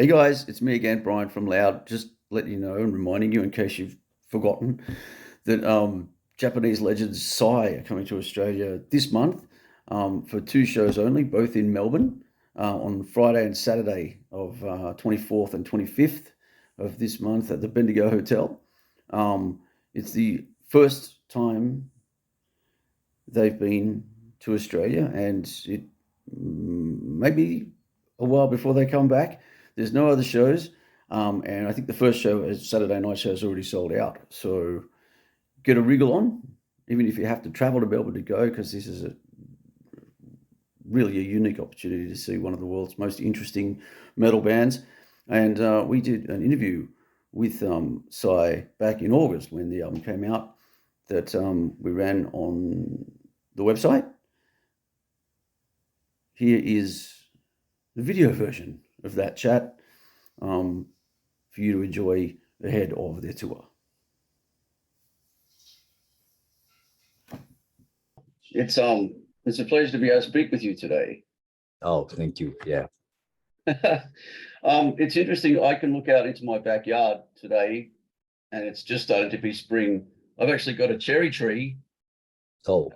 Hey guys, it's me again, Brian from Loud. Just letting you know and reminding you in case you've forgotten that Japanese legends Psy are coming to Australia this month for two shows only, both in Melbourne on Friday and Saturday of 24th and 25th of this month at the Bendigo Hotel. It's the first time they've been to Australia, and it may be a while before they come back. There's no other shows, and I think the first show, is Saturday night show, is already sold out. So get a wriggle on, even if you have to travel to Melbourne to go, because this is really a unique opportunity to see one of the world's most interesting metal bands. And we did an interview with Sigh back in August when the album came out that we ran on the website. Here is the video version of that chat for you to enjoy ahead of their tour. It's a pleasure to be able to speak with you today. Oh, thank you. Yeah. It's interesting. I can look out into my backyard today, and it's just starting to be spring. I've actually got a cherry tree. Oh,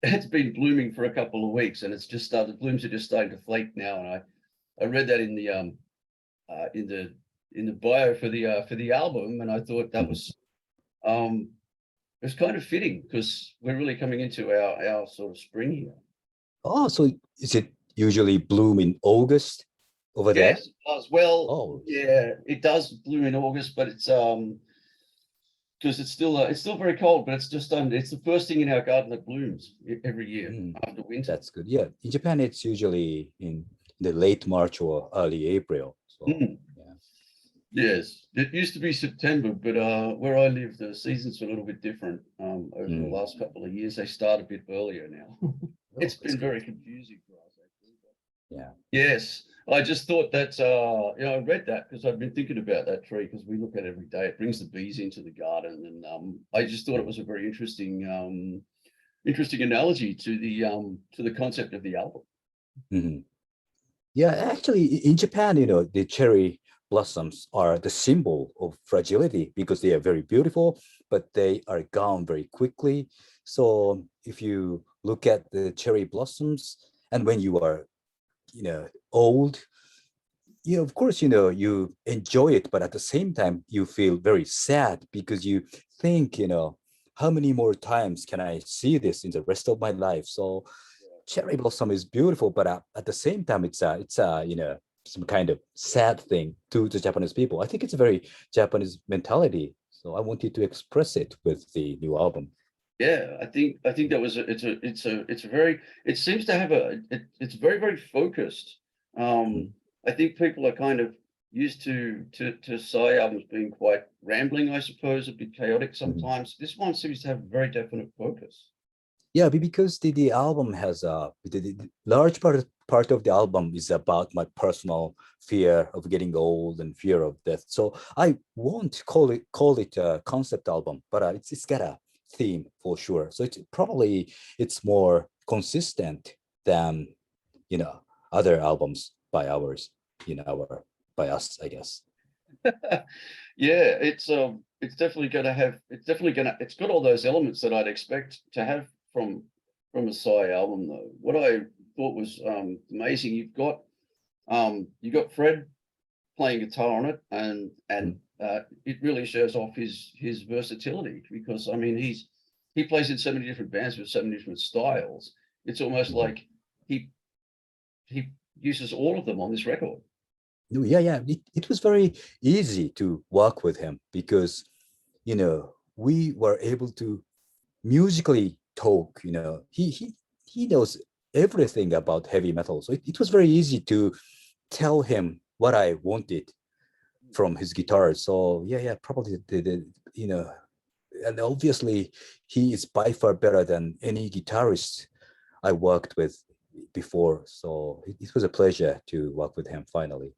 It's been blooming for a couple of weeks, and it's just started. The blooms are just starting to flake now. And I read that in the bio for the album, and I thought that was it was kind of fitting because we're really coming into our sort of spring here. oh, so is it usually bloom in August over there? Yes, it does. Well, Oh, yeah, it does bloom in August, but it's because it's still very cold, but it's just it's the first thing in our garden that blooms every year after winter. that's good. Yeah. In Japan, it's usually in the late March or early April. So, yeah. Yes, it used to be September, but where I live, the seasons are a little bit different. Over the last couple of years, they start a bit earlier now. It's been very confusing for us, actually. But Yeah. yes, I just thought that I read that because I've been thinking about that tree because we look at it every day. It brings the bees into the garden, and I just thought it was a very interesting analogy to the concept of the album. Yeah, actually, in Japan, the cherry blossoms are the symbol of fragility because they are very beautiful, but they are gone very quickly. So if you look at the cherry blossoms, and when you are, old, of course, you enjoy it, but at the same time, you feel very sad because you think, how many more times can I see this in the rest of my life? So cherry blossom is beautiful, but at the same time, it's some kind of sad thing to the Japanese people. I think it's a very Japanese mentality. So I wanted to express it with the new album. Yeah, I think that was it's a very it seems to have it's very very focused. I think people are kind of used to Psy albums being quite rambling, I suppose, a bit chaotic sometimes. This one seems to have a very definite focus. Yeah, because the album has the large part of the album is about my personal fear of getting old and fear of death. So I won't call it a concept album, but it's got a theme for sure. So it's more consistent than other albums by ours, by us, I guess. Yeah, it's definitely it's got all those elements that I'd expect to have from a Psy album though. What I thought was amazing, you got Fred playing guitar on it, and it really shows off his versatility because I mean he plays in so many different bands with so many different styles. It's almost like he uses all of them on this record. Yeah. It was very easy to work with him because, we were able to musically talk. He knows everything about heavy metal. So it was very easy to tell him what I wanted from his guitar. So yeah, probably and obviously he is by far better than any guitarist I worked with before. So it was a pleasure to work with him finally.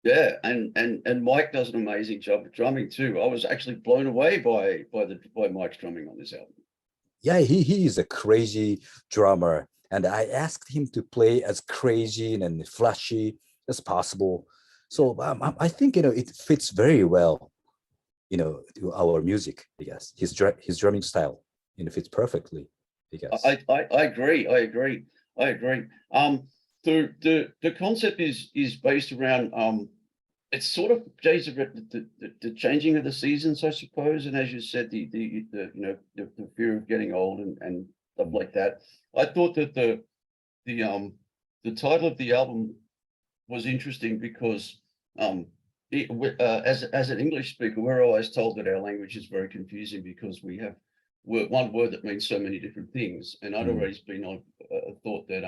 Yeah, and Mike does an amazing job of drumming too. I was actually blown away by Mike's drumming on this album. Yeah, he is a crazy drummer, and I asked him to play as crazy and flashy as possible. So I think it fits very well, to our music. I guess his drumming style, fits perfectly. I guess. I agree. I agree. I agree. The concept is based around it's sort of days of the changing of the seasons, I suppose, and as you said, the the fear of getting old and stuff Mm. like that. I thought that the the title of the album was interesting because as an English speaker, we're always told that our language is very confusing because we have one word that means so many different things. And I'd Mm. always been thought that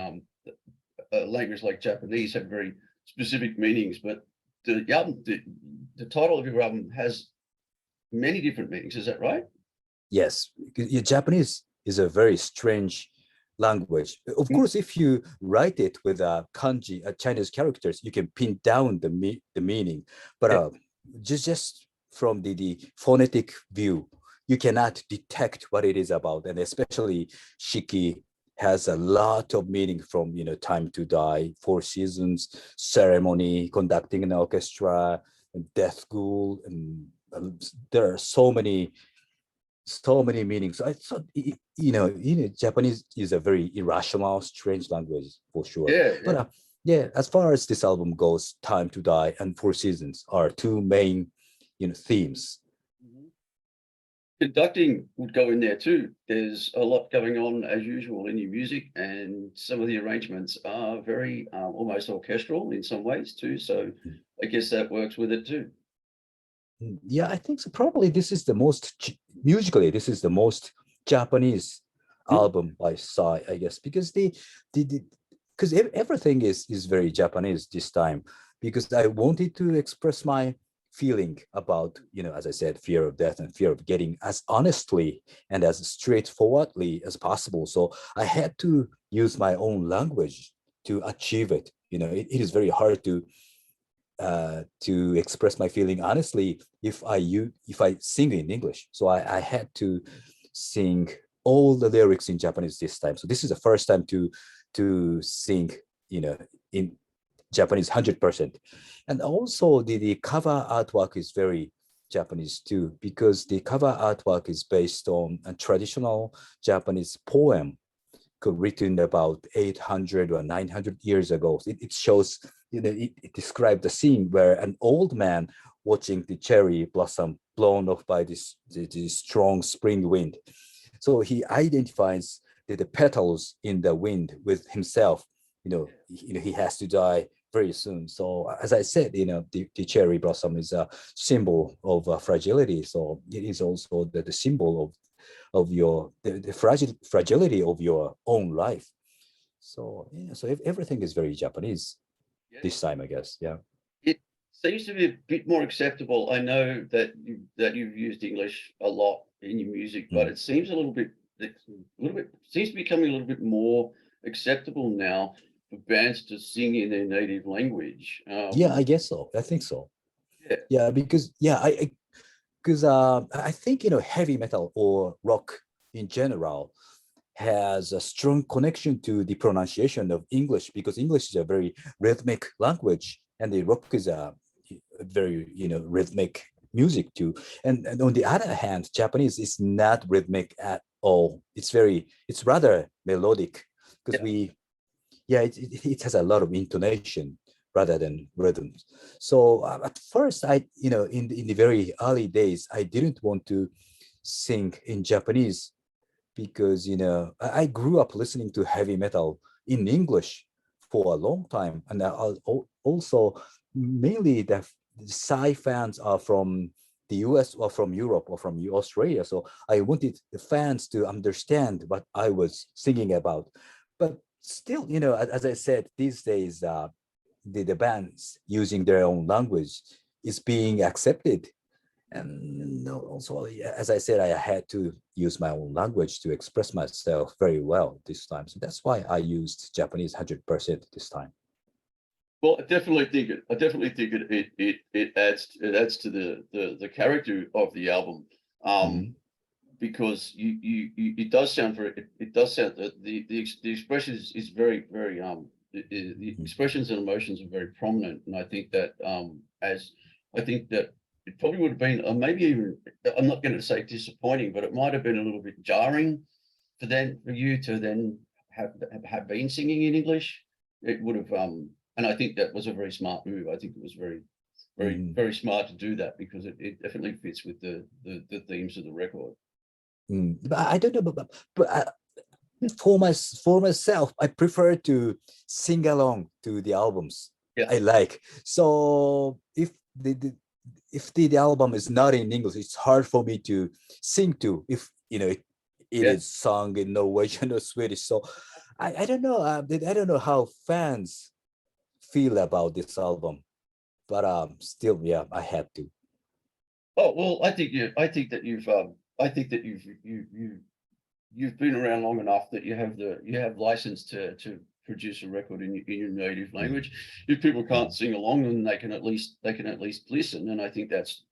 a language like Japanese had very specific meanings, but the title of your album has many different meanings. Is that right? Yes, Japanese is a very strange language. Of Mm. course, if you write it with kanji, Chinese characters, you can pin down the meaning. But Yeah. just from the phonetic view, you cannot detect what it is about. And especially Shiki has a lot of meaning from, Time to Die, Four Seasons, ceremony, conducting an orchestra, and death school, and there are so many meanings. I thought, Japanese is a very irrational, strange language for sure. Yeah, But yeah. yeah, as far as this album goes, "Time to Die" and "Four Seasons" are two main, themes. Mhm. Conducting would go in there too. There's a lot going on as usual in your music, and some of the arrangements are very almost orchestral in some ways too. So I guess that works with it too. Yeah, I think so. Probably this is the most musically. This is the most Japanese Mm. album by Psy, I guess, because the because everything is very Japanese this time. Because I wanted to express my feeling about, as I said, fear of death and fear of getting as honestly and as straightforwardly as possible. So I had to use my own language to achieve it. It is very hard to express my feeling honestly if I sing in English. So I had to sing all the lyrics in Japanese this time. So this is the first time to sing, in Japanese 100%. And also the cover artwork is very Japanese too, because the cover artwork is based on a traditional Japanese poem written about 800 or 900 years ago. It shows, it described the scene where an old man watching the cherry blossom blown off by this strong spring wind. So he identifies the petals in the wind with himself. He has to die very soon. So as I said, the cherry blossom is a symbol of fragility. So it is also the symbol of the fragility of your own life. So yeah, so everything is very Japanese Yeah. this time, I guess. Yeah. It seems to be a bit more acceptable. I know that you've used English a lot in your music, but Mm. it seems seems to be becoming a little bit more acceptable now for bands to sing in their native language. Yeah, I guess so. I think so. Yeah, Yeah, because because I think heavy metal or rock in general has a strong connection to the pronunciation of English, because English is a very rhythmic language and the rock is a very rhythmic music too. And on the other hand, Japanese is not rhythmic at all. It's rather melodic, because yeah. it has a lot of intonation rather than rhythms. So at first, in the very early days, I didn't want to sing in Japanese, because I grew up listening to heavy metal in English for a long time, and also mainly the Psy fans are from the US or from Europe or from Australia. So I wanted the fans to understand what I was singing about. But still, as I said, these days the bands using their own language is being accepted. And also, yeah, as I said, I had to use my own language to express myself very well this time. So that's why I used Japanese 100% this time. Well, I definitely think it adds to the character of the album. Um, Mhm. because it does sound very, it does sound the expression is very the Mhm. expressions and emotions are very prominent, and I think that it probably would have been, or maybe even, I'm not going to say disappointing, but it might have been a little bit jarring for you to then have been singing in English. It would have, and I think that was a very smart move. I think it was Mhm. very smart to do that, because it definitely fits with the themes of the record. But I don't know, but for myself, I prefer to sing along to the albums Yeah, I like. So if the album is not in English, it's hard for me to sing to. If it yeah. is sung in Norwegian or Swedish. So I don't know. I don't know how fans feel about this album, but still, yeah, I had to. Oh well, I think that you've been around long enough that you have license to produce a record in your native Mm, language. If people can't mm, sing along, then they can at least listen, and I think that's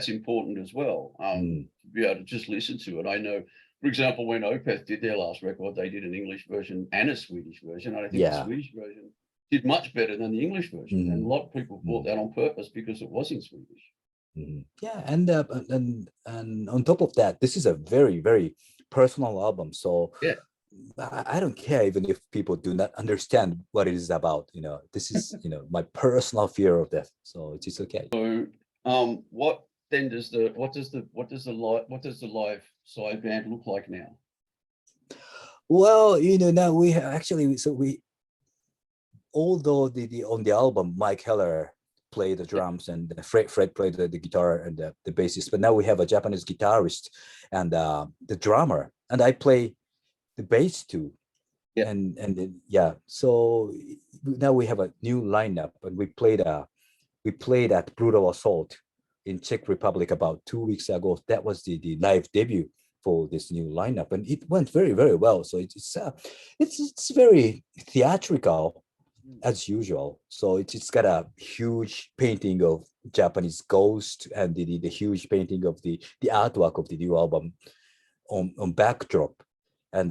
important as well. mm. To be able to just listen to it. I know, for example, when Opeth did their last record, they did an English version and a Swedish version, and I think the Yeah. Swedish version did much better than the English version, and a Mm, lot of people bought mm. that on purpose because it was in Swedish. Yeah, and on top of that, this is a very very personal album. So Yeah. I don't care even if people do not understand what it is about. This is my personal fear of death. So it's okay. So, what then does the what does the live side band look like now? Well, now we actually so we although the on the album Mike Heller played the Yeah, drums and Fred played the guitar and the bassist, but now we have a Japanese guitarist and the drummer, and I play the bass too. yeah, And then, yeah, so now we have a new lineup, and we played at Brutal Assault in Czech Republic about 2 weeks ago. That was the live debut for this new lineup, and it went very very well. So it's very theatrical mm, as usual. So it's got a huge painting of Japanese ghost and the huge painting of the artwork of the new album on backdrop, and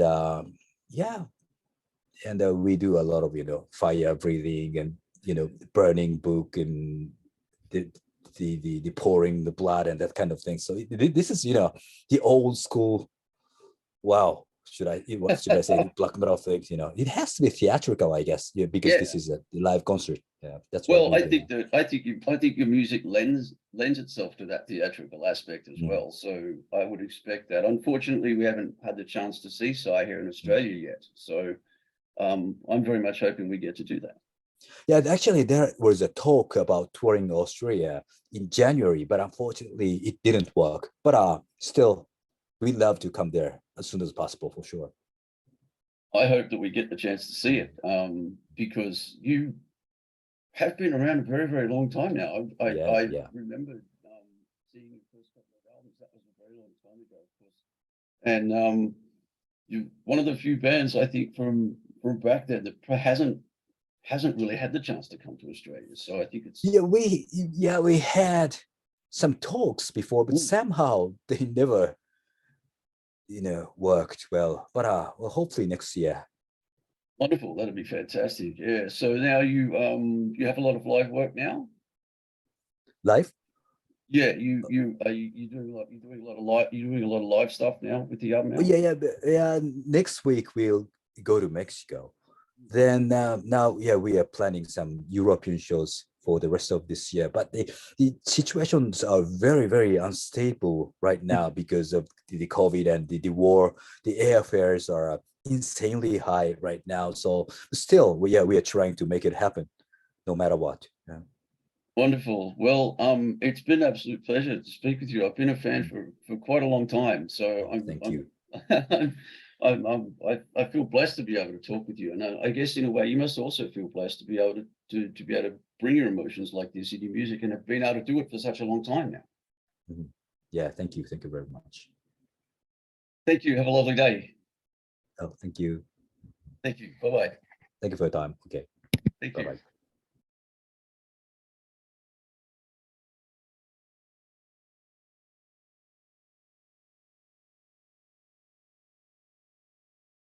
yeah, and we do a lot of fire breathing and burning book and the the pouring the blood and that kind of thing. So this is the old school. Wow, what should I say, the black metal things. It has to be theatrical, I guess, yeah, because this yeah. is a live concert. Yeah, that's what Well, we do. I think your music lends itself to that theatrical aspect as Mm, well. So I would expect that. Unfortunately, we haven't had the chance to see Sigh here in mm. Australia yet. So I'm very much hoping we get to do that. Yeah, actually, there was a talk about touring Australia in January, but unfortunately, it didn't work. But still, we'd love to come there as soon as possible for sure. I hope that we get the chance to see it, because you have been around a very, very long time now. Yeah, I yeah. remember seeing your first couple of albums. That was a very long time ago, of course. And you one of the few bands I think from back then that hasn't really had the chance to come to Australia. So I think it's We had some talks before, but mm, somehow they never worked well. But well, hopefully next year. wonderful. That'd be fantastic. Yeah. So now you have a lot of live work now. Live. Yeah, you're doing a lot of live stuff now with the album Oh, now. yeah, yeah. Next week we'll go to Mexico. Then now, yeah, we are planning some European shows for the rest of this year. But the situations are very, very unstable right now because of the COVID and the war. The airfares are insanely high right now. So still, we are trying to make it happen no matter what. Yeah. Wonderful. Well, it's been an absolute pleasure to speak with you. I've been a fan Mm. for quite a long time, so Oh, thank you. I feel blessed to be able to talk with you, and I guess in a way you must also feel blessed to be able to be able to bring your emotions like this in your music, and have been able to do it for such a long time now. Mhm. Yeah, thank you. Thank you very much. Thank you. Have a lovely day. Oh, thank you. Thank you. Bye bye. Thank you for your time. Okay. Thank Bye you. bye.